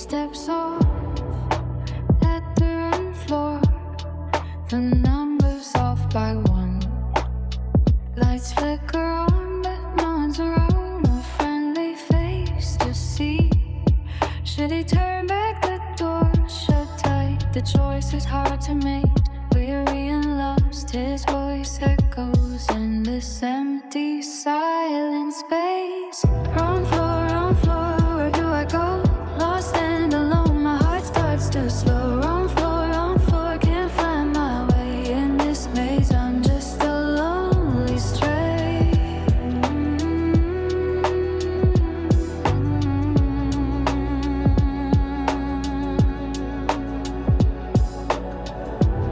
steps off at the run floor. The numbers off by one. Lights flicker on, but no one's around. No friendly face to see. Should he turn back the door, shut tight? The choice is hard to make. Weary and lost, his voice echoes in this empty, silent space. Wrong floor, where do I go? Lost and alone, my heart starts to slow. Wrong floor, can't find my way in this maze. I'm just a lonely stray.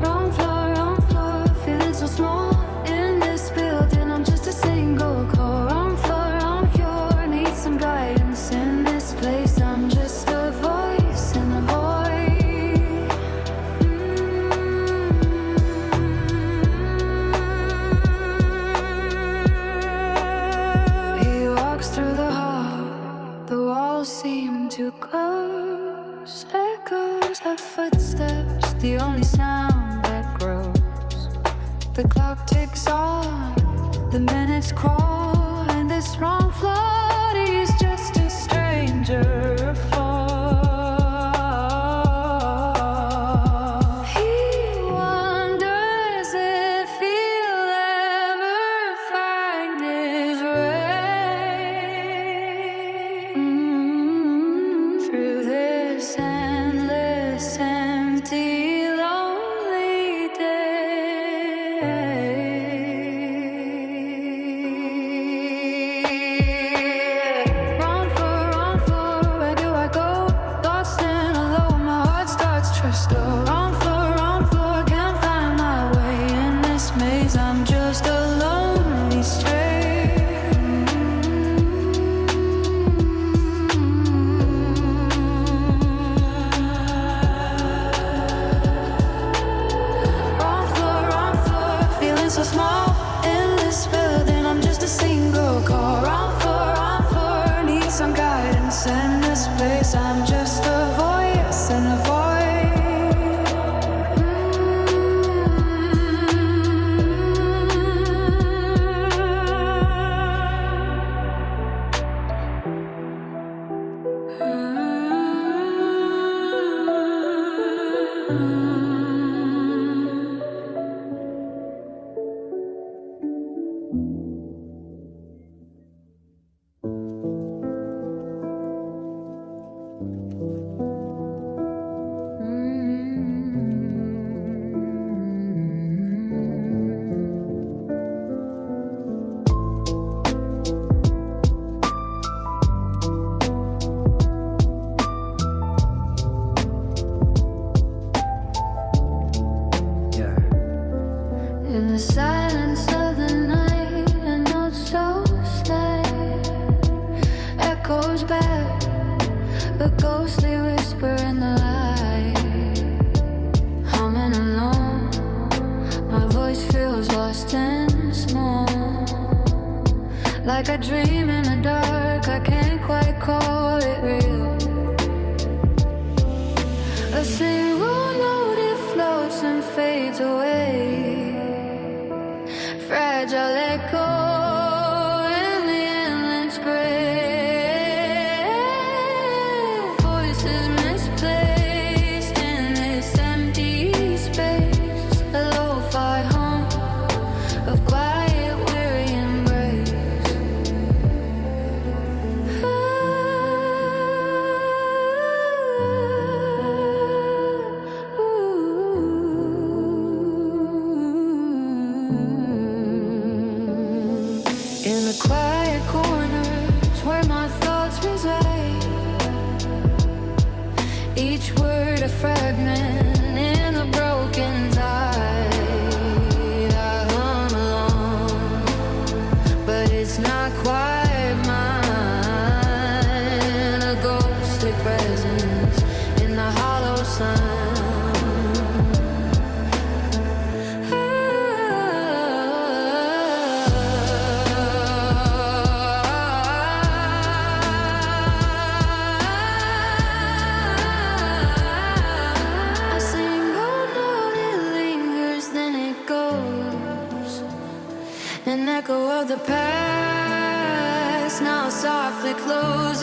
Wrong floor, feeling so small in this building. I'm just a single core. Wrong floor, need some guidance in this place. I'm just a voice in a void. He walks through the hall, the walls seem to close. Echoes of footsteps, the only sound that grows. The clock ticks on, the minutes crawl, and this wrong floor, he's just a stranger for. He wonders if he'll ever find his way through this endless, empty, lonely day. Wrong floor, where do I go? Lost and alone, my heart starts to slow. Wrong floor, can't find my way in this maze. I'm just a lonely stray. Wrong floor, feeling so small in this building. I'm just a single core. Wrong floor, need some guidance in this place. I'm just a voice in a void. In the silence of the night, a note so slight echoes back, a ghostly whisper in the light. Humming alone, my voice feels lost and small. Like a dream in the dark, I can't quite call it real. A single note, it floats and fades away. Fragile echo in the endless gray. Voices misplaced in this empty space. A lo-fi hum of quiet, weary embrace. In the quiet corners where my thoughts reside, each word a fragment in a broken tide. I hum along, but it's not quite mine. A ghostly presence in the hollow sun. an echo of the past, now softly closes.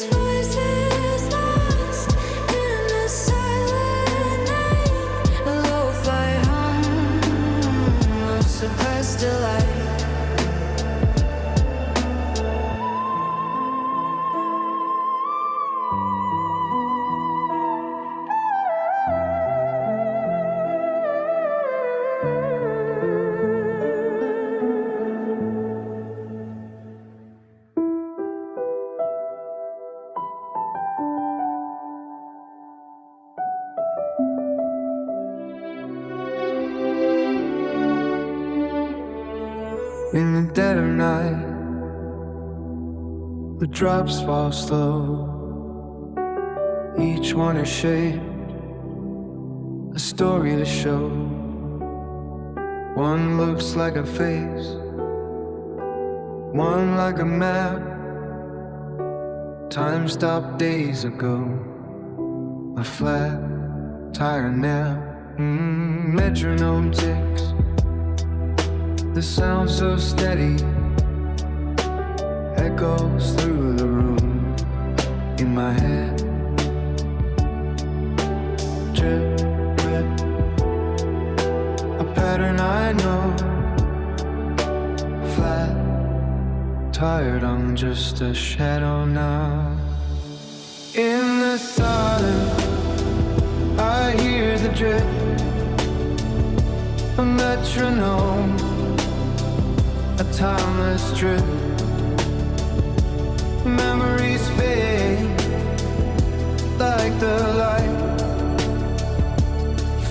Voices lost in the silent night, a lo-fi hum of suppressed delight. In the dead of night, the drops fall slow. Each one is shaped, a story to show. One looks like a face, one like a map. Time stopped days ago, a flat tire nap. Metronome ticks, the sound so steady echoes through the room in my head. Drip, drip, a pattern I know. Flat, tired, I'm just a shadow now. In the silence, I hear the drip, a metronome, a timeless trip. Memories fade like the light.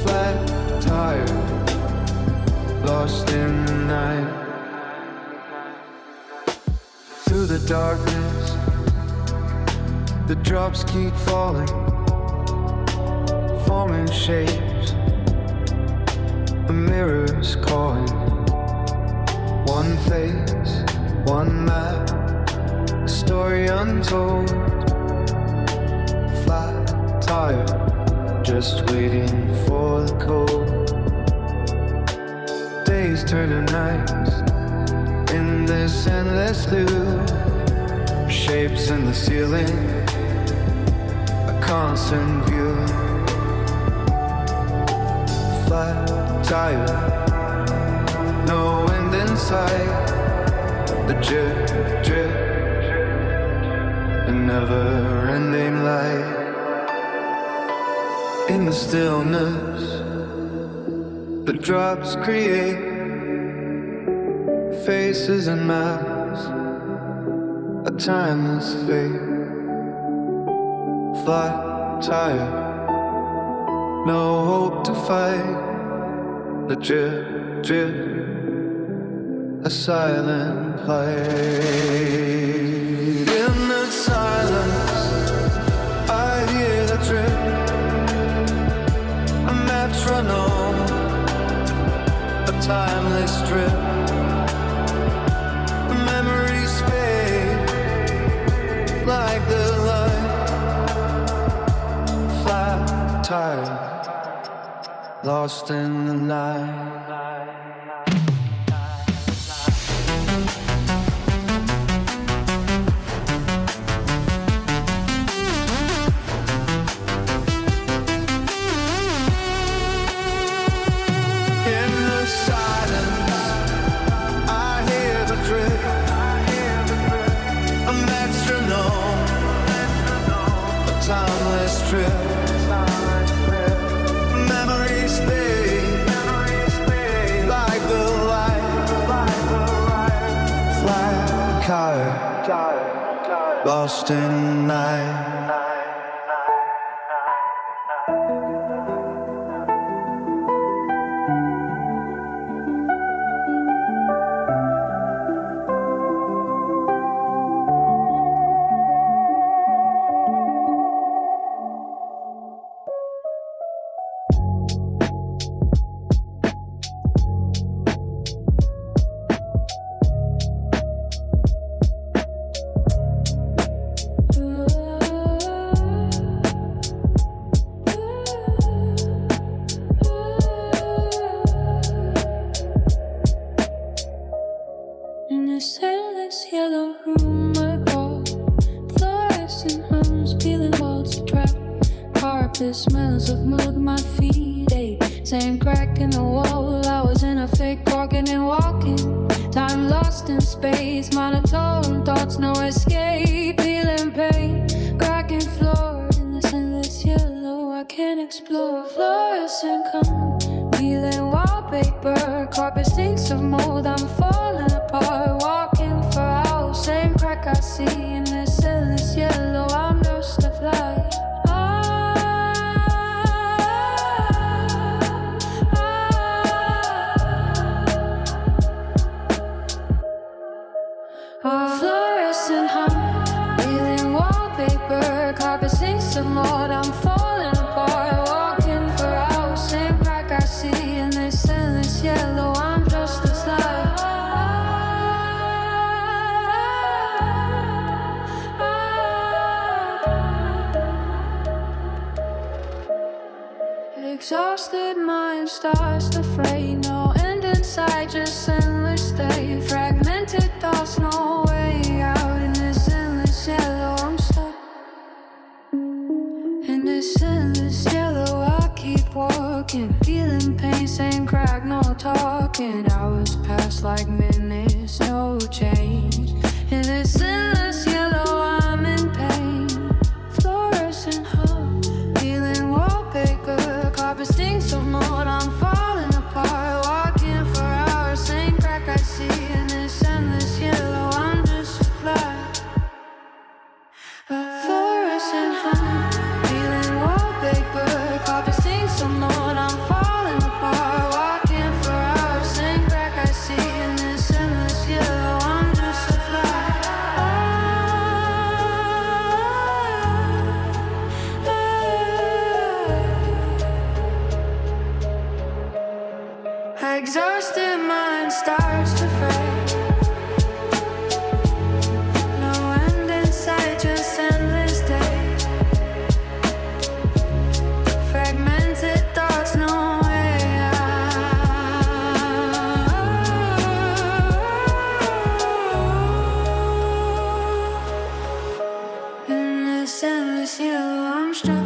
Flat tire, lost in the night. Through the darkness, the drops keep falling, forming shapes, a mirror's calling. One face, one map, a story untold. Flat tire, just waiting for the cold. Days turn to nights in this endless loop. Shapes in the ceiling, a constant view. Flat tire, no end in sight. The drip, drip, a never-ending light. In the stillness, the drops create faces and mouths, a timeless fate. Flat tire, no hope to fight. The drip, drip, a silent plight. In the silence, I hear the drip, a metronome, a timeless trip. Memories fade like the light. Flat tire, lost in the night. Timeless trip. Memories fade like the light. Flat car, lost in the night. this endless yellow room I walk. Fluorescent hums, peeling walls of trap. Carpet smells of mud, my feet ache. Same crack in the wall, I was in a fake walking and walking. Time lost in space, monotone thoughts, no escape. Feeling pain, cracking floor in this endless yellow I can't explore. Fluorescent come, peeling wallpaper. Carpet stinks of mold, I'm falling apart. Walking for hours, same crack I see in this endless yellow. I'm just a fly. Fluorescent hum, peeling wallpaper. Carpet stinks of mold, I'm falling apart. Walking for hours, same crack I see in this endless yellow. I'm just a slide. Exhausted mind starts to fray. No end in sight, just endless day. Fragmented thoughts, no way out in this endless yellow. I'm stuck in this endless yellow. I keep walking, feeling pain, same crack, no talking. Hours pass like minutes, no change. In this endless yellow, I'm in pain. Fluorescent hum, peeling wallpaper. Carpet stinks of mold, I'm falling apart. Walking for hours, same crack I see in this endless yellow. I'm just a fly. Fluorescent hum, peeling wallpaper. Carpet stinks of mold, I'm falling apart. Walking for hours, same crack I see in this endless yellow. I'm just a fly. Exhausted mind starts to fade. No end in sight, just endless day. Fragmented thoughts, no way out. In this endless yellow, I'm struck.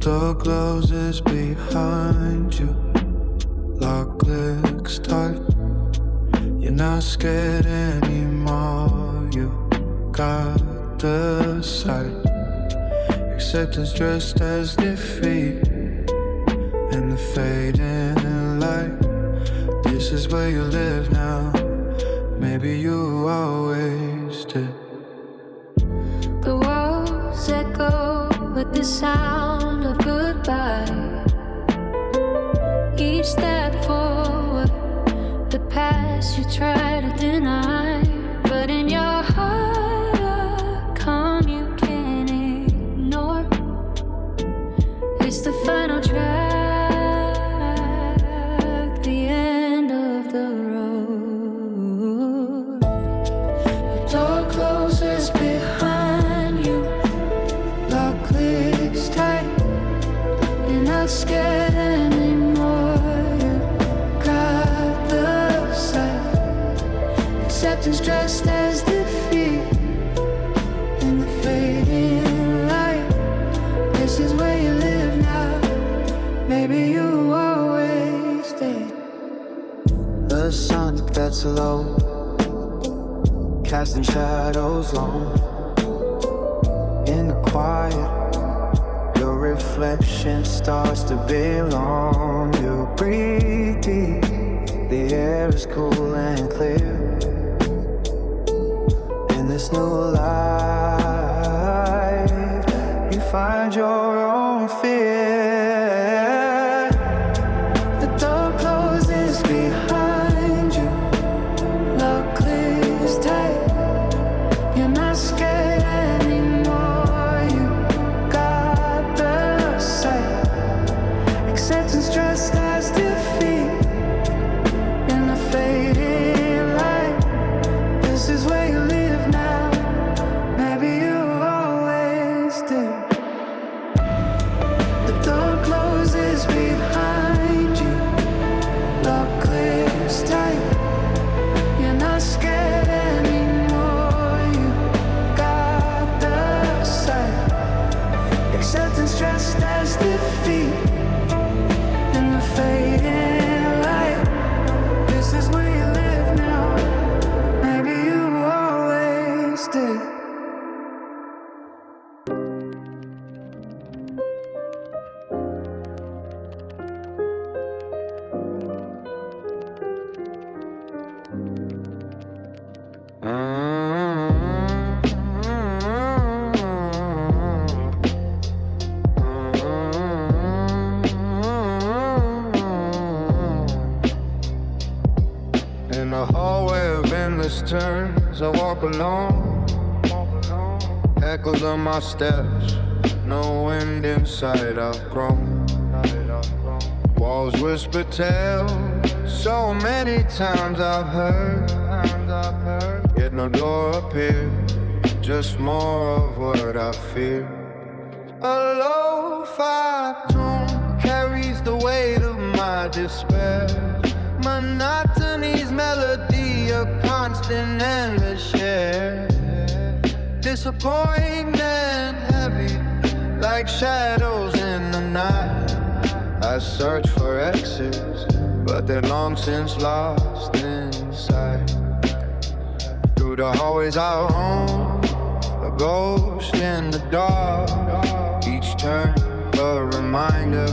door closes behind you. Lock clicks tight. You're not scared anymore. You got the sight. Acceptance dressed as defeat in the fading light. This is where you live now. Maybe you always did. The walls echo with the sound of goodbye. Each step forward, the past you try to deny. But in your heart, a calm you can't ignore. It's the final track, the end of the road. The door closes behind you. Lock clicks tight. You're not scared anymore. You got the sight. Acceptance dressed as defeat in the fading light. This is where you live now. Maybe you always did. The sun gets low, casting shadows long. In the quiet, your reflection starts to belong. You breathe deep, the air is cool and clear. In this new life, you find your own fear. distance just as defeat. In the fading light, this is where you live now. Maybe you always did. In a hallway of endless turns, I walk alone. Echoes on my steps, no wind in sight. I've grown. Walls whisper tales, so many times I've heard. Yet no door appeared, just more of what I fear. A lo-fi tune carries the weight of my despair. Monotony's melody, a constant endless share. Disappointment heavy, like shadows in the night. I search for exits, but they're long since lost in sight. Through the hallways I roam, a ghost in the dark. Each turn a reminder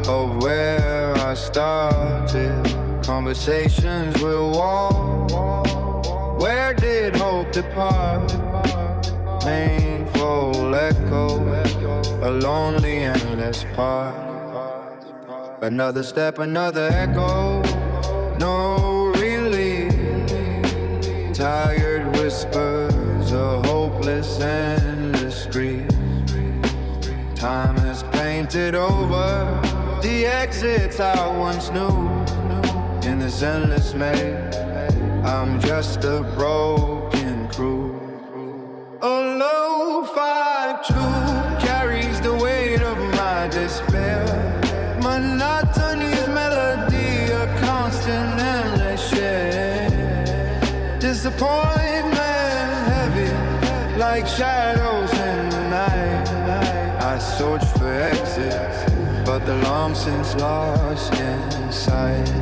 of where I started. Conversations will walk. Where did hope depart? Painful echo, a lonely endless part. Another step, another echo, no relief. Tired whispers, a hopeless endless grief. Time has painted over the exits I once knew. In this endless maze, I'm just a broken crew. A lo-fi tune carries the weight of my despair. Monotony's melody, a constant endless share. Disappointment heavy, like shadows in the night. I search for exits, but they're long since lost in sight.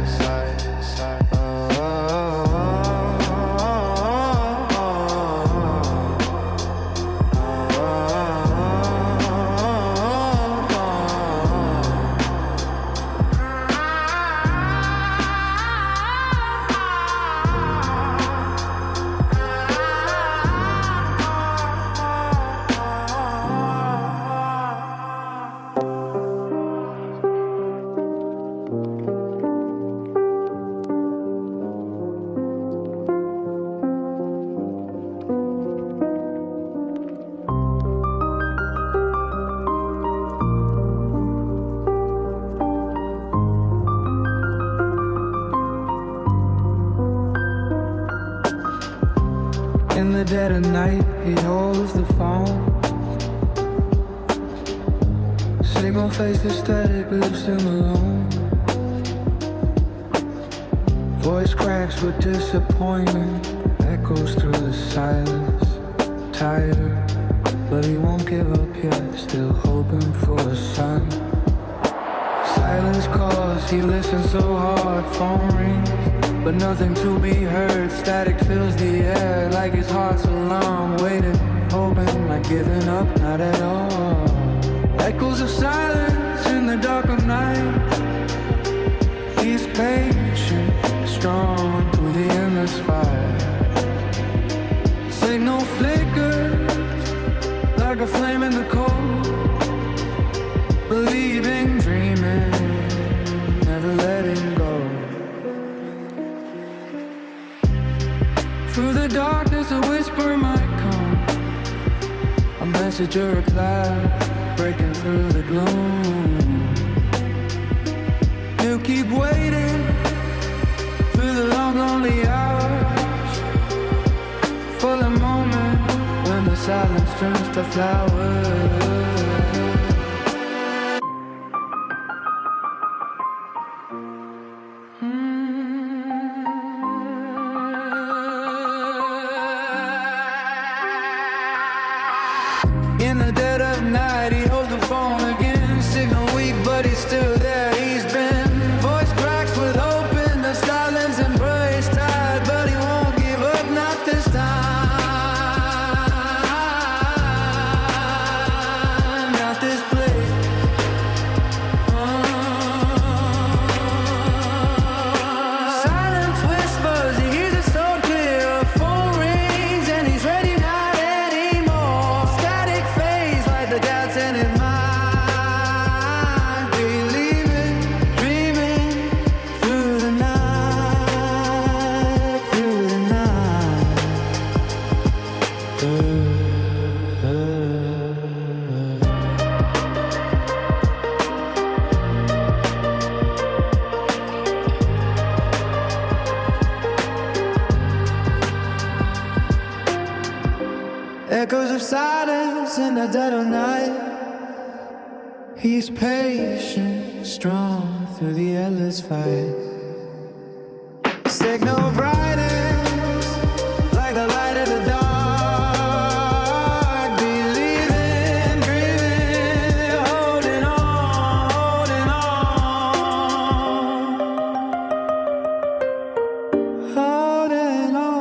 In the dead of night, he holds the phone. Signal face aesthetic leaves him alone. Voice cracks with disappointment, echoes through the silence. Tired, but he won't give up yet, still hoping for a sign. Silence calls, he listens so hard, phone rings, but nothing to be heard. Static fills the air like his heart's alarm. Waiting, hoping, not giving up, not at all. Echoes of silence in the dark of night. He's patient, strong through the endless fire. Signal flickers like a flame in the cold. Believing, dreaming, never letting go. Through the darkness a whisper might come, a message, a reply, breaking through the gloom. He'll keep waiting through the long lonely hours, for the moment when the silence turns to flowers. In the dead of night, he holds the phone. the dead of night. He's patient, strong through the endless fight. Signal brightest, like the light of the dark. Believing, dreaming, holding on, holding on, holding on.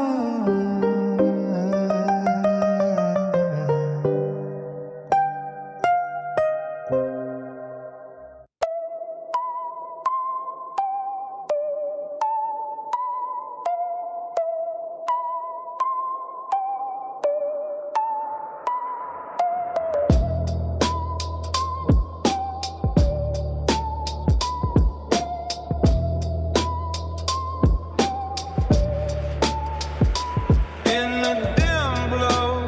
In the dim glow,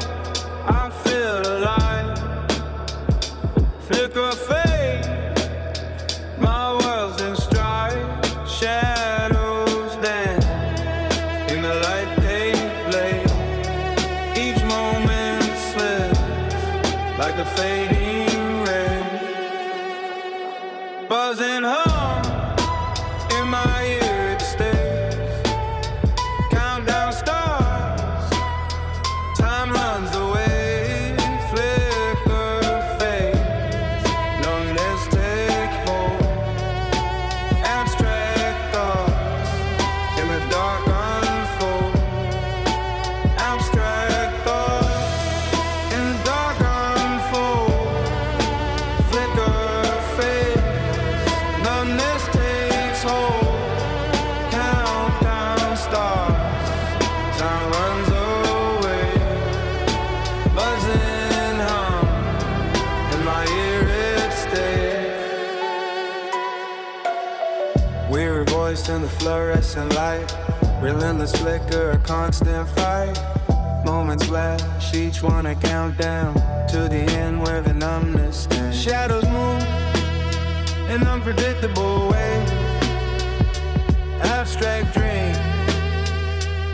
I feel alive. Flicker fade, my world's in stride. Shadows dance in the light they play. Each moment slips like a fading ray. Buzzing hum in my ear it stays. Countdown stars, time runs away. Flicker fades, numbness take hold. Abstract thoughts in the dark unfold. Abstract thoughts in the dark unfold. Flicker fades, numbness takes hold. Countdown stars, time runs away. Buzzing hum in my ear it stays. Weary voice in the fluorescent light. Relentless flicker, a constant fight. Moments flash, each one a countdown to the end where the numbness stands. Shadows move in unpredictable ways. Abstract dream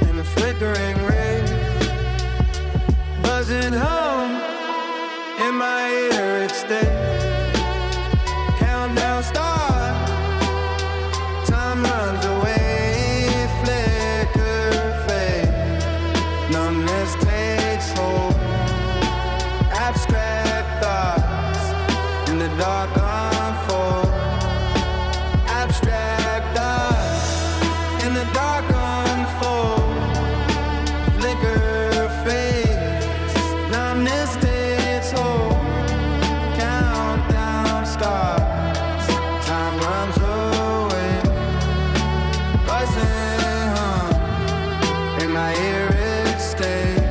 in the flickering ray. Buzzing hum in my ear it stays. Countdown stars, time runs away. Flicker fade, numbness takes hold. Abstract thoughts in the dark unfold. Abstract thoughts in the dark unfold. Flicker fades, numbness takes hold. Countdown stars, time runs away. Buzzing hum in my ear it stays.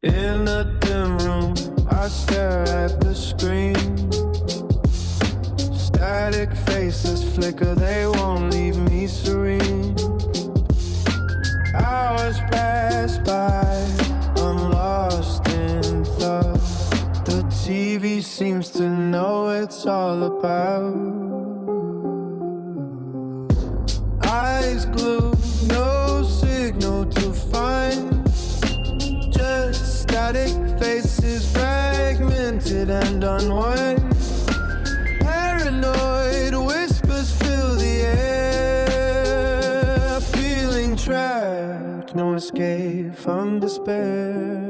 In a dim room, I stare at the screen. Static faces flicker, they won't leave me serene. Hours pass by, I'm lost in thought. The TV seems to know it's all about. Eyes glued, no signal to find. Just static faces, fragmented and unwind. Paranoid whispers fill the air. Feeling trapped, no escape from despair.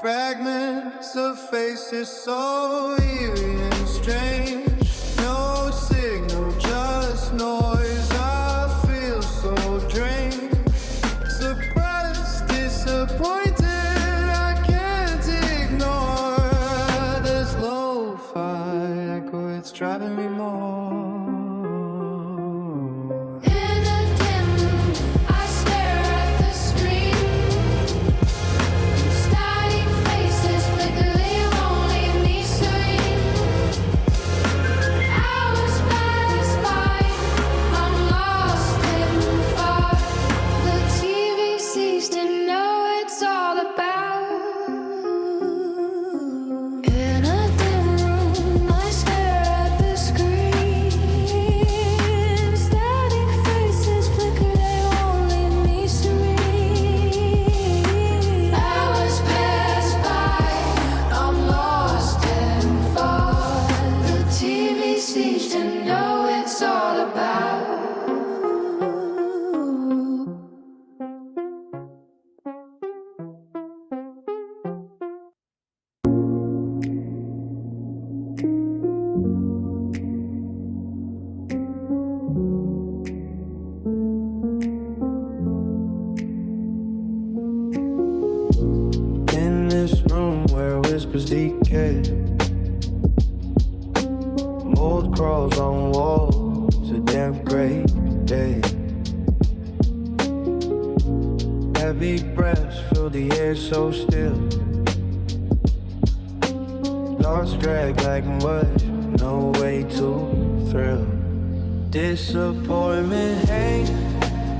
Fragments of faces so eerie and strange. No signal, just noise. I feel so drained. Suppressed, disappointed. I can't ignore this lo-fi echo. It's driving me more. Decay. Mold crawls on walls, a damn great day. Heavy breaths fill the air so still. Thoughts drag like mud, no way to thrill. Disappointment hangs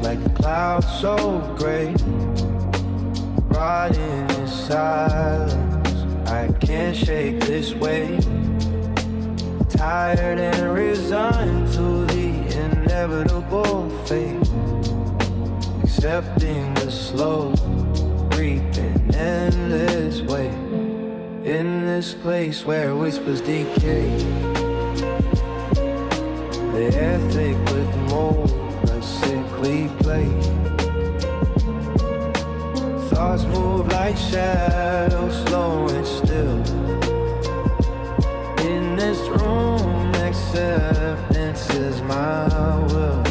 like a cloud so gray. Rotting in silence, I can't shake this weight. Tired and resigned to the inevitable fate. Accepting the slow, creeping endless way. In this place where whispers decay. The air thick with mold, a sickly play. Thoughts move like shadows, slow and still. In this room, acceptance is my will.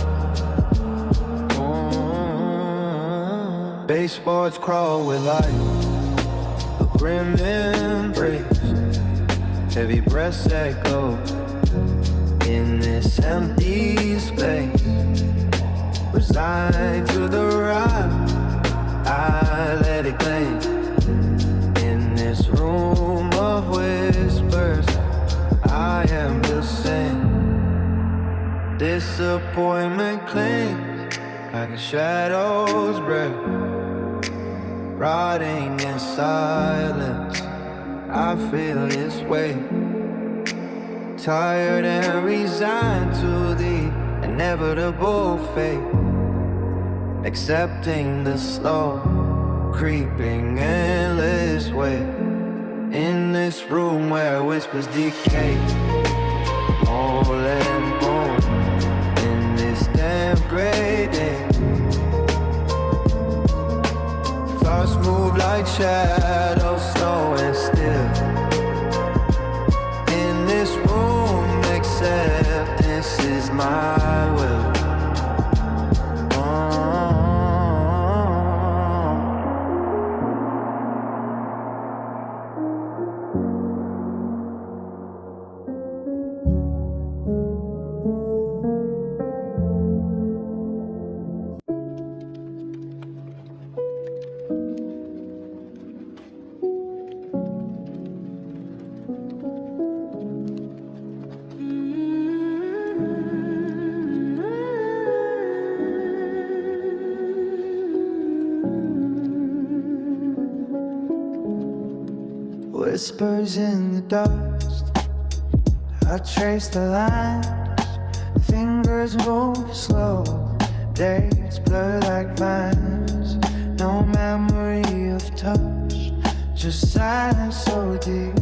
Baseboards crawl with life, a grim embrace. Heavy breaths echo in this empty space. Resigned to the ride, I let it claim. In this room of whispers, I am the same. Disappointment clings like a shadow's breath. Rotting in silence, I feel this way. Tired and resigned to the inevitable fate. Accepting the slow, creeping endless way. In this room where whispers decay. All and bone in this damn gray day. Thoughts move like shadows, slow and still. In this room, acceptance is my will. Whispers in the dust, I trace the lines. Fingers move slow, days blur like vines. No memory of touch, just silence so deep.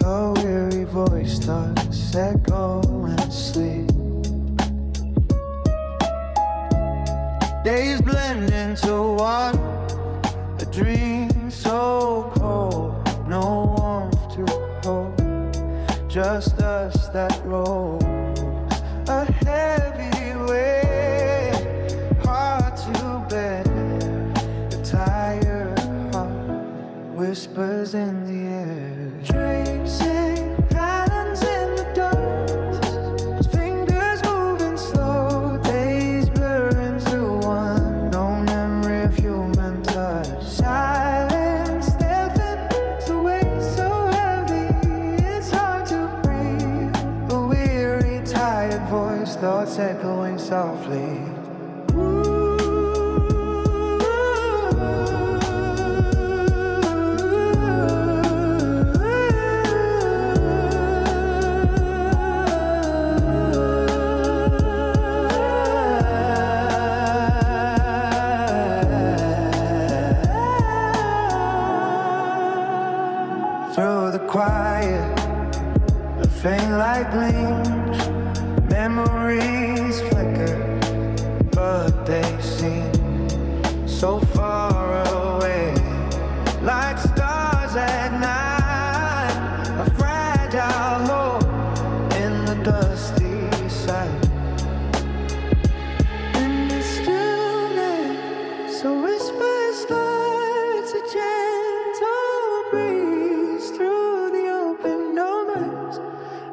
A weary voice thoughts echo and sleep. Days blend into one, a dream so cold, no warmth to hold, just us that rolls a heavy weight, hard to bear. The tired heart whispers in the air, tracing patterns in the dust, fingers moving slow, days blur into one, no memory of human touch. Silence, deafened to weight so heavy, it's hard to breathe. A weary, tired voice, thoughts echoing softly. Through the quiet, a faint light gleams, memories flicker, but they seem so far away, like stars at night, a fragile hope in the dusty sight. In the stillness, a whisper starts, a gentle breeze through the open doors,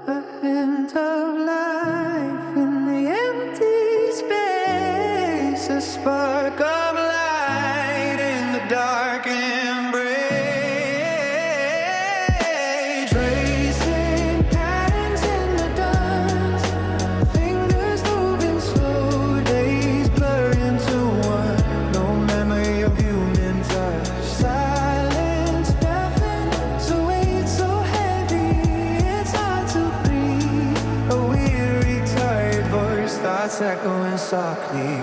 a hint of life in the empty space, a spark of light in the dark embrace. Tracing patterns in the dust, fingers moving slow, days blur into one, no memory of human touch. Silence deafened to weight so heavy, it's hard to breathe. A weary, tired voice starts echoing softly.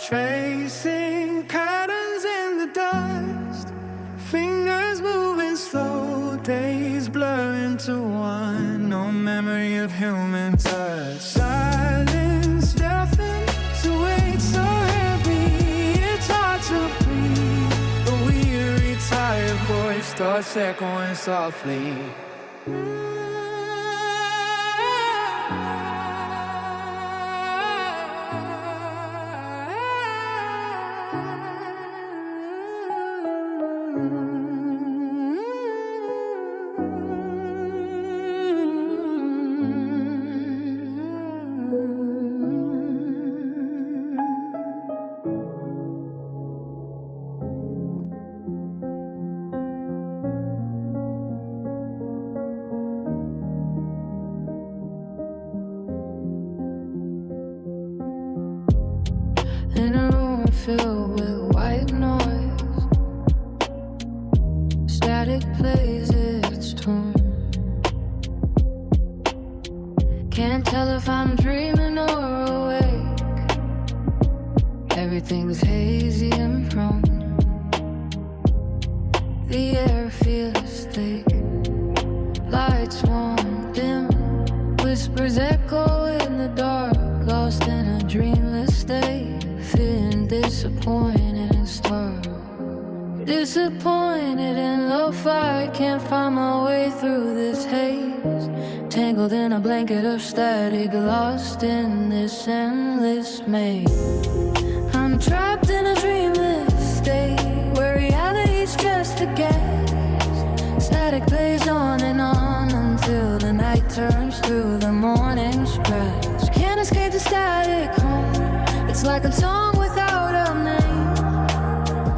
Tracing patterns in the dust, fingers moving slow, days blur into one, no memory of human touch. Silence deafened to weight so heavy, it's hard to breathe. A weary, tired voice starts echoing softly. In a room filled with white noise, static plays its tune. Can't tell if I'm dreaming or awake. Everything's hazy and prone. The air feels thick, lights won't dim, whispers echo in the dark, lost in a dreamless state, feeling disappointed and starved. Disappointed and lo-fi, can't find my way through this haze, tangled in a blanket of static, lost in this endless maze. I'm trapped in a dreamless state, where reality's just a guess. Static plays on and on until the night turns to the morning's crash. Can't escape the static home, it's like a song without a name,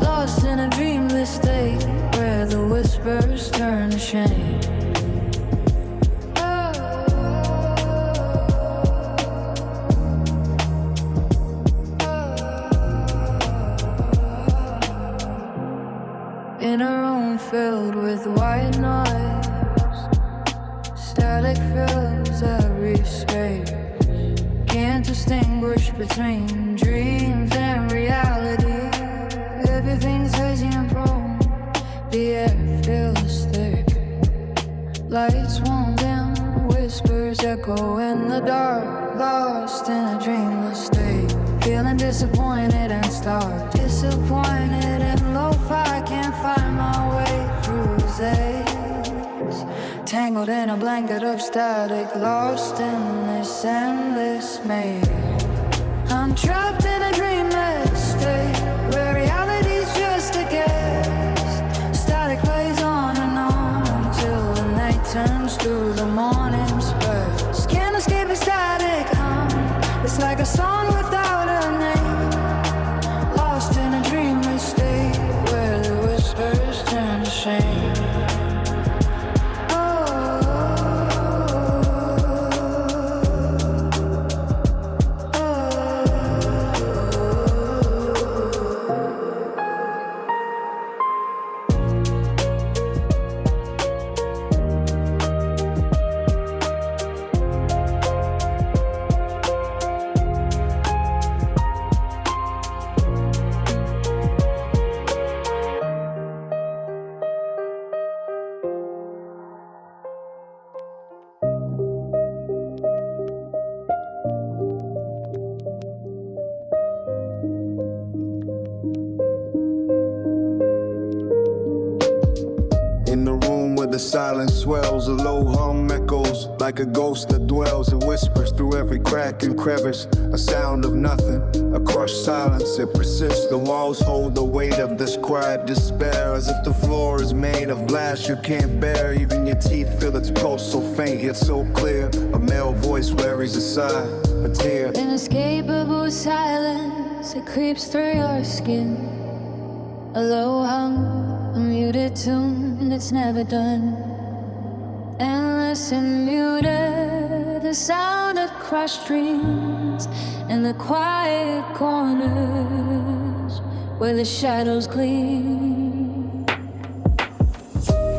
lost in a dreamless state, where the whispers turn to shame. In a room filled with white noise, static fills every space. distinguish between dreams and reality. Everything's hazy and prone. The air feels thick. Lights won't dim. Whispers echo in the dark. Lost in a dreamless state. Feeling disappointed and starved. Disappointed and lo-fi. Can't find my way through days. Tangled in a blanket of static. Lost in this endless maze. I'm trapped in a dreamless state where reality's just a guess. Static plays on and on until the night turns to the morning spreads. Can't escape the static hum. It's like a song without a name. Lost in a dreamless state where the whispers turn to shame. Silence swells, a low hum echoes like a ghost that dwells and whispers through every crack and crevice. A sound of nothing, a crushed silence, it persists. The walls hold the weight of this quiet despair, as if the floor is made of glass you can't bear. Even your teeth feel its pulse, so faint yet so clear. A male voice wearies a sigh, a tear. Inescapable silence, it creeps through your skin. A low hum, a muted tune that's never done. Endless and muted, the sound of crushed dreams in the quiet corners where the shadows gleam.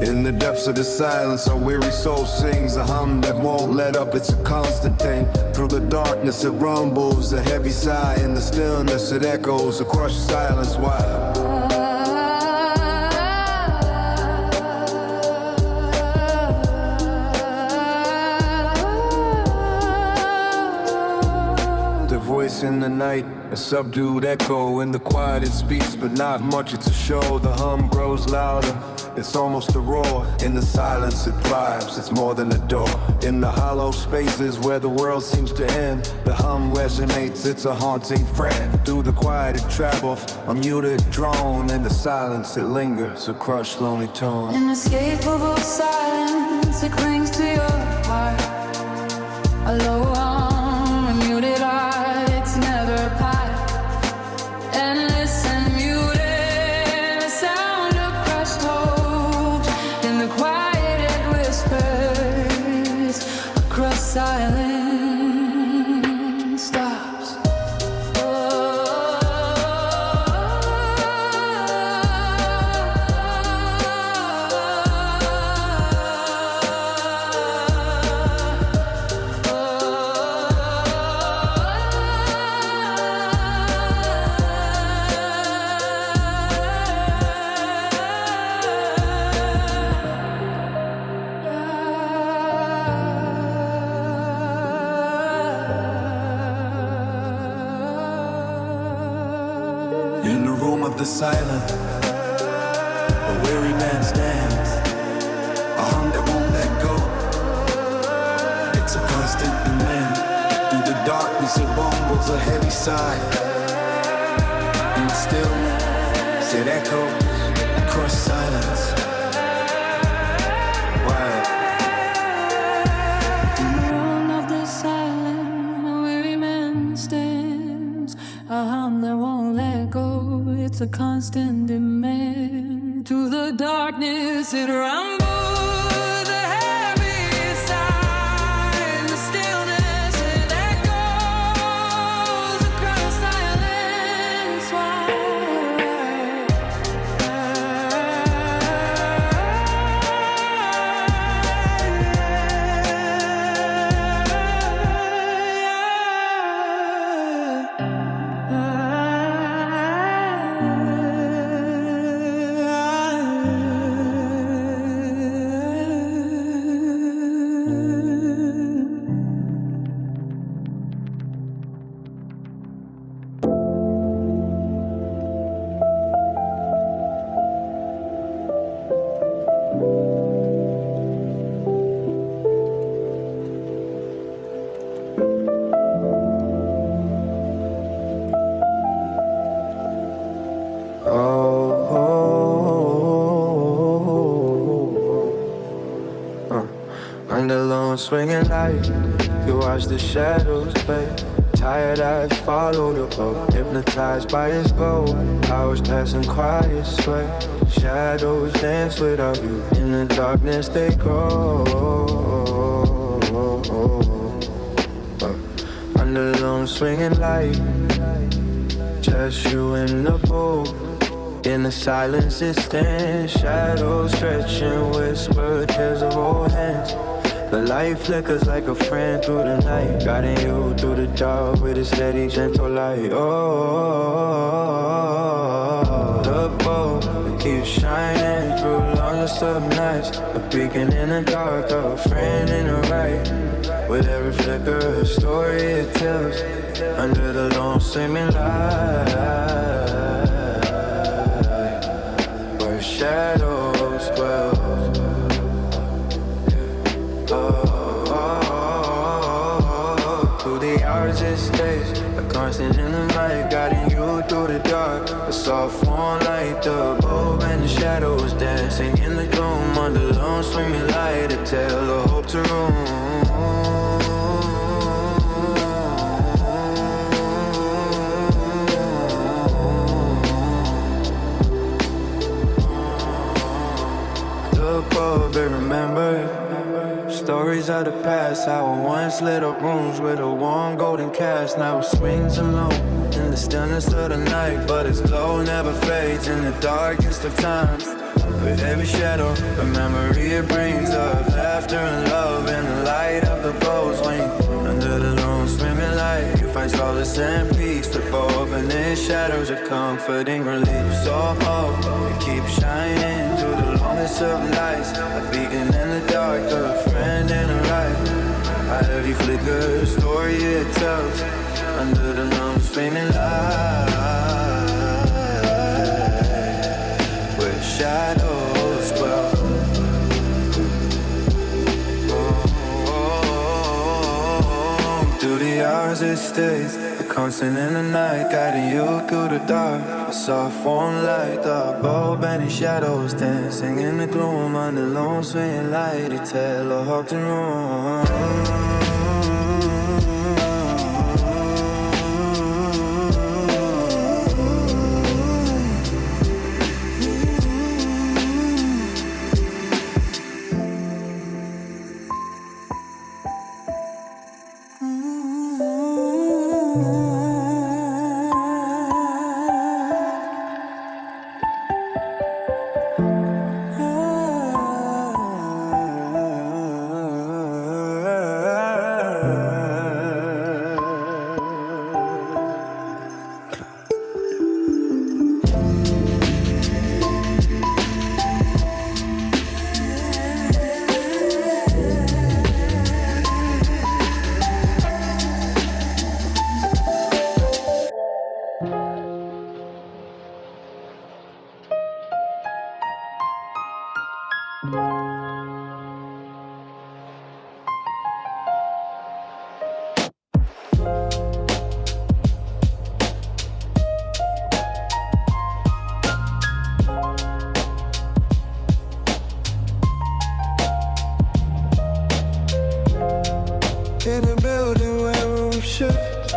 In the depths of the silence, a weary soul sings a hum that won't let up. It's a constant thing. Through the darkness it rumbles, a heavy sigh. In the stillness it echoes, a crushed silence. Why? Voice in the night, a subdued echo. In the quiet it speaks, but not much it's a show. The hum grows louder, it's almost a roar. In the silence it thrives, it's more than a door. In the hollow spaces where the world seems to end, the hum resonates, it's a haunting friend. Through the quiet it travels, a muted drone. In the silence it lingers, a crushed lonely tone. Inescapable silence, it clings to your heart. A low hum, a muted eye. Endless and muted, the sound of crushed hopes. In the quiet it whispers across silence. Stops. The silent, a weary man stands, a hum that won't let go. It's a constant demand. Through the darkness it rumbles, a heavy sigh. And stillness it echoes across silence. Why? In the room of the silent, a weary man stands, a hum that won't let go. It's a constant demand. To the darkness it rumbles, a heavy sigh. In the stillness it echoes across silence. Why? lone swinging light. You watch the shadows play. Tired eyes follow the boat, hypnotized by its glow. Hours passing quiet sway. Shadows dance without you. In the darkness they grow. Under the lone swinging light, just you in the boat. In the silence it stands, shadows stretching, whispered tales of old hands. The light flickers like a friend through the night, guiding you through the dark with a steady, gentle light. Oh, the boat keeps shining through longest of nights, a beacon in the dark, a friend in the right. With every flicker, a story it tells, under the lone swimming light, where shadows dwell. Through the hours it stays, a constant in the night, guiding you through the dark. A soft warm light, the bulb and the shadows dancing in the gloom. Under the lone swinging light, a tale of hope to roam. They remember stories of the past, how I once lit up rooms with a warm golden cast. Now it swings alone in the stillness of the night, but its glow never fades in the darkest of times. With every shadow, a memory it brings of laughter and love in the light of the boat's wing. Under the lone swimming light, you find solace and peace. The bulb and its shadows are comforting relief. So it keeps shining through the longest of nights, a beacon in the dark, a friend in the right. A heavy flicker, story it tells, under the lone swimming light, where shadows dwell. Through the hours it stays, a constant in the night, guiding you through the dark. A soft warm light, the bulb and the shadows dancing in the gloom. Under the lone swinging light, a tale of hope and room. In a building where rooms shift,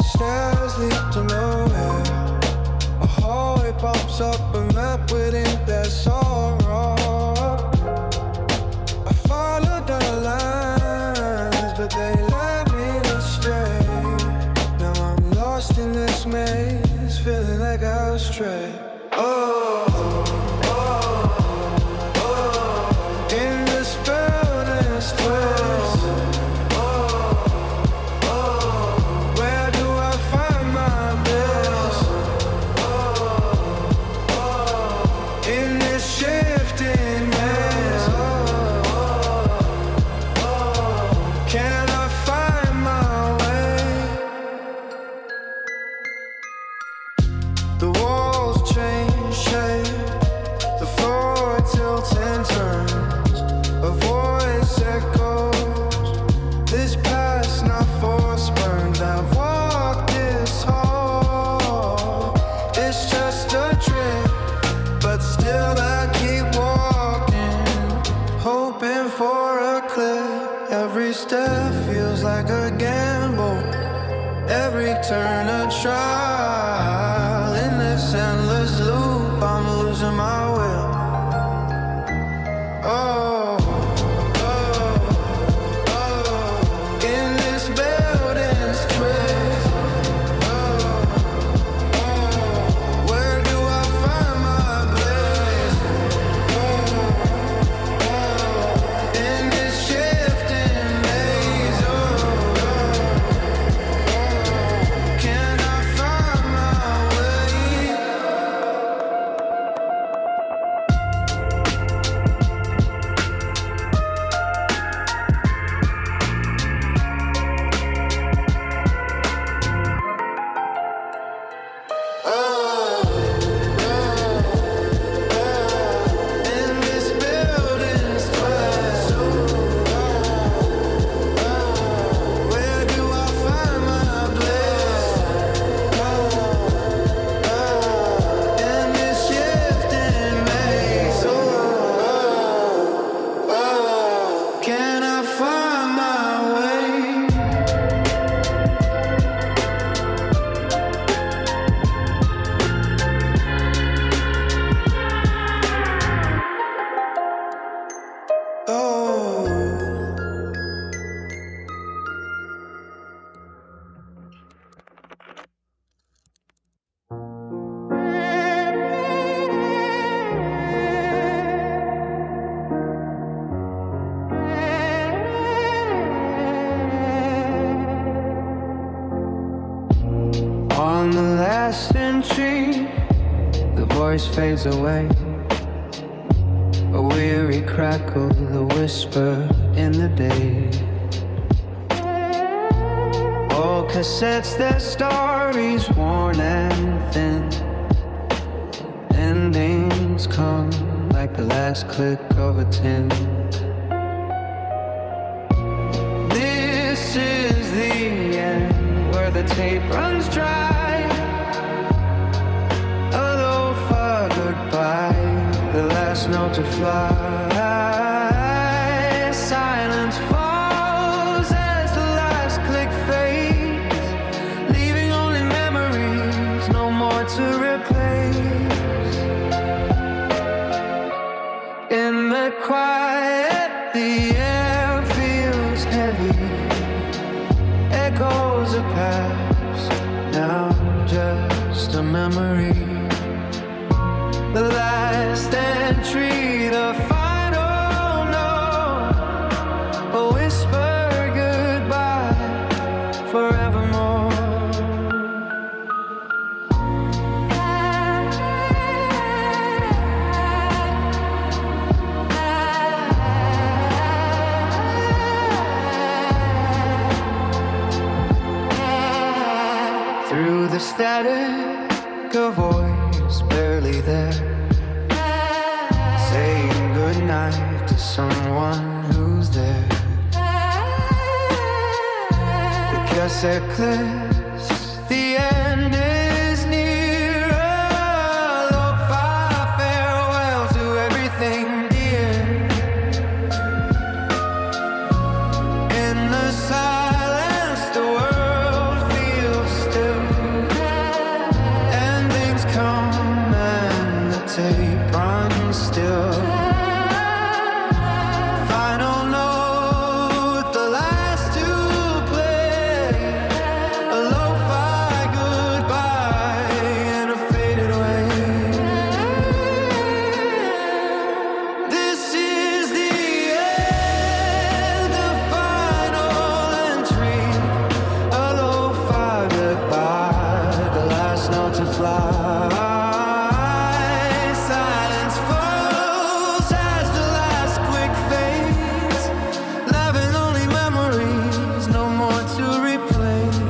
stairs lead to nowhere. A hallway pops up, a map with ink that's all wrong. I followed the lines, but they led me astray. Now I'm lost in this maze, feeling like I'll stray. In this building's twist. Where do I find my bliss? step feels like a gamble. Every turn a trial. In this endless loop, I'm losing my will. Oh, oh, oh. In this building's twist. Oh, oh. Where do I find my bliss? Oh, oh. In this shifting maze. Oh, oh. Can I find my way? In this building's twist. Where do I find my bliss? In this shifting maze. Can I find my way? Oh. On the last entry, the voice fades away. A weary crackle, the whisper in the day. All cassettes, their stories worn and thin. Endings come like the last click of a tin. This is the end, where the tape runs dry. A lo-fi goodbye, the last note to fly. Silence falls as the last click fades, leaving only memories, no more to replace. In the quiet, the air feels heavy. Echoes of past, now just a memory. The last entry, the final note, a whisper goodbye forevermore. Through the static, a voice barely there, saying goodnight to someone who's there. The cassette clicks, the end is near. A lo-fi farewell to everything dear. In the silence, the world feels still. Endings come and the tape runs still. Final note, the last to play. A lo-fi goodbye in a faded way. This is the end, the final entry. A lo-fi goodbye, the last note to fly. Silence falls as the last quick fades, leaving only memories, no more to replace.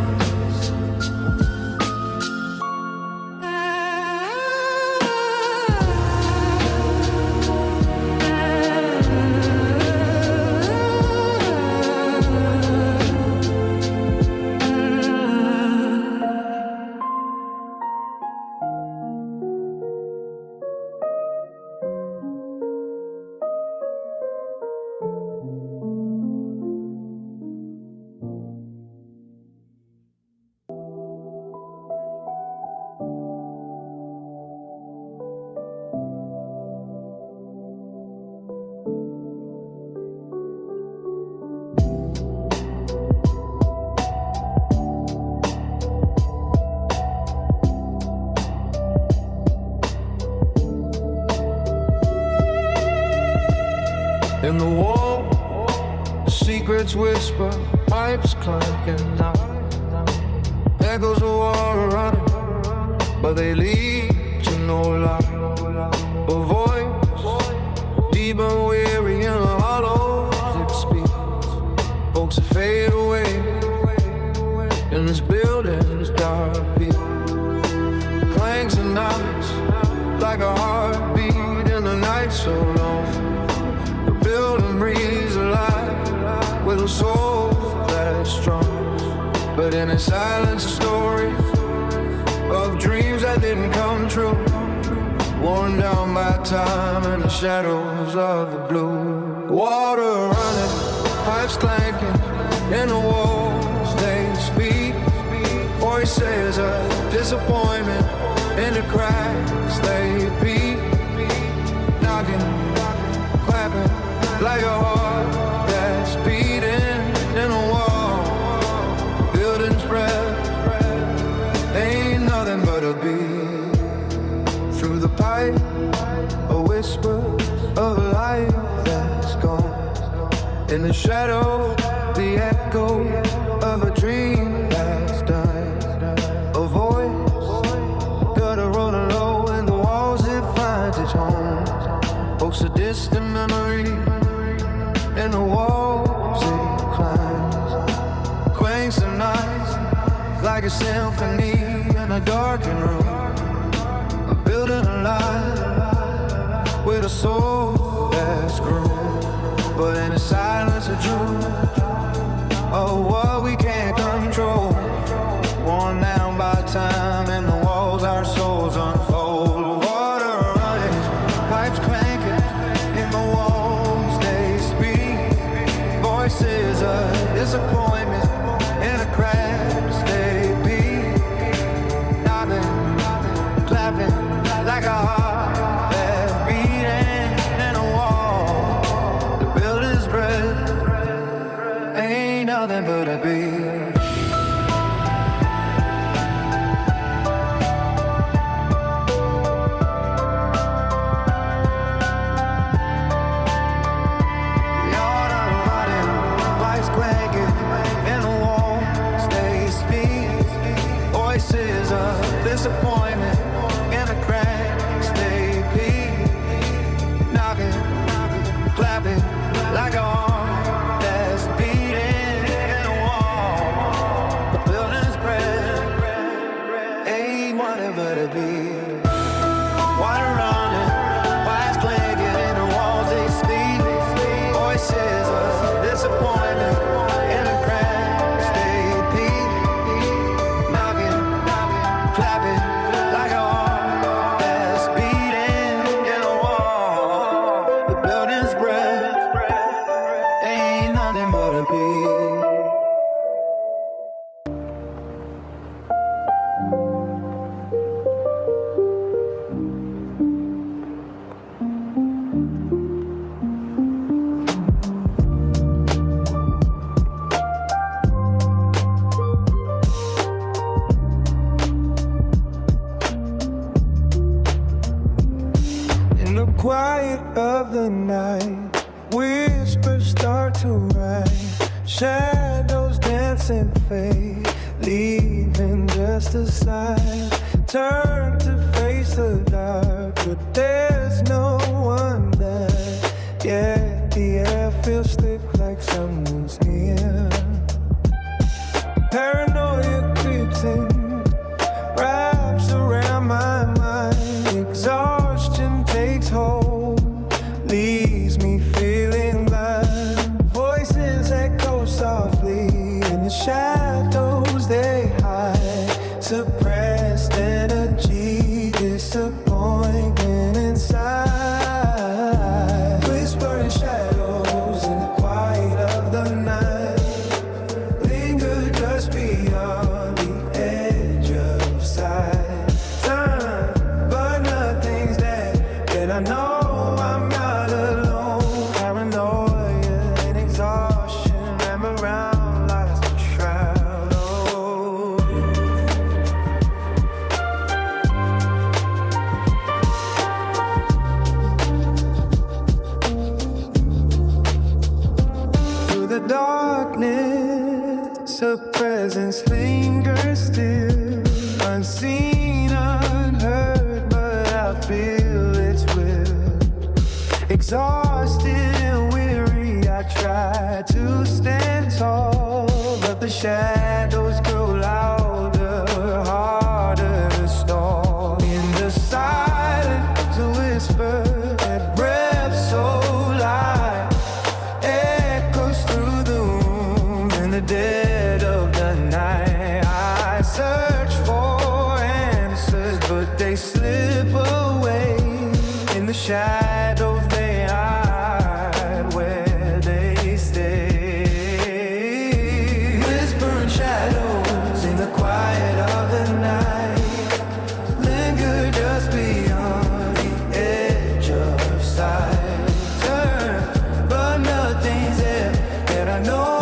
secrets whisper, pipes clanking out. Echoes of war running, but they lead to no light. A voice, deep and weary in the hollows it speaks. Folks that fade away in this building's dark beat. Clangs and knocks like a heartbeat in the night so long. The building breathes alive with a soul that's strong. But in its silence, a story of dreams that didn't come true, worn down by time and the shadows of the blue. Water running, pipes clanking, in the walls they speak. Voices of disappointment in the cracks they beat. Knocking, clapping like a heart that's beating in a wall. Building spread, ain't nothing but a beat. Through the pipe, a whisper of a life that's gone. In the shadow, the echo of a dream that's done. A voice, gutter rolling low in the walls, it finds its home. Pokes a distant memory in the walls it climbs. Quaints the nights like a symphony in a darkened room. A building alive with a soul that's grown. But in the silence of truth, of what we can't control, worn down by time and the walls our souls unfold. Water running, pipes clanking, in the walls they speak. Voices of disappointment in the cracks they beat. Knocking, clapping like a heart that's beating in a wall. The building's breath ain't nothing but a beat. Disappointment in the cracks they peek. Knocking, clapping like a heart that's beating in a wall. The building's breath ain't wanting but a beat. Water running, pipes clanking in the walls they speak. Voices of disappointment in the cracks they peek. Knocking, clapping like a heart that's beating in a wall. The building's breath ain't nothing but a beat. Quiet of the night, whispers start to rise. Shadows dance and fade, leaving just a sigh. Turn to face the dark, but there's no one there. Yet the air feels thick like someone's near. Paranoia creeps in, wraps around my mind. Exhaustion takes hold, leaves me feeling blind. Voices echo softly in the shadows they hide. Suppressed energy, disappointment inside. Whispering shadows in the quiet of the the darkness, a presence lingers still, unseen, unheard, but I feel its will. Exhausted and weary, I try to stand tall, but the shadows grow louder, harder to stall. In the silence, a whisper, that breath so light, echoes through the room in the dead of the night. I search for answers, but they slip away in the shadows. They hide where they stay. Whispering shadows in the quiet of the night linger just beyond the edge of sight. Turn, but nothing's there that I know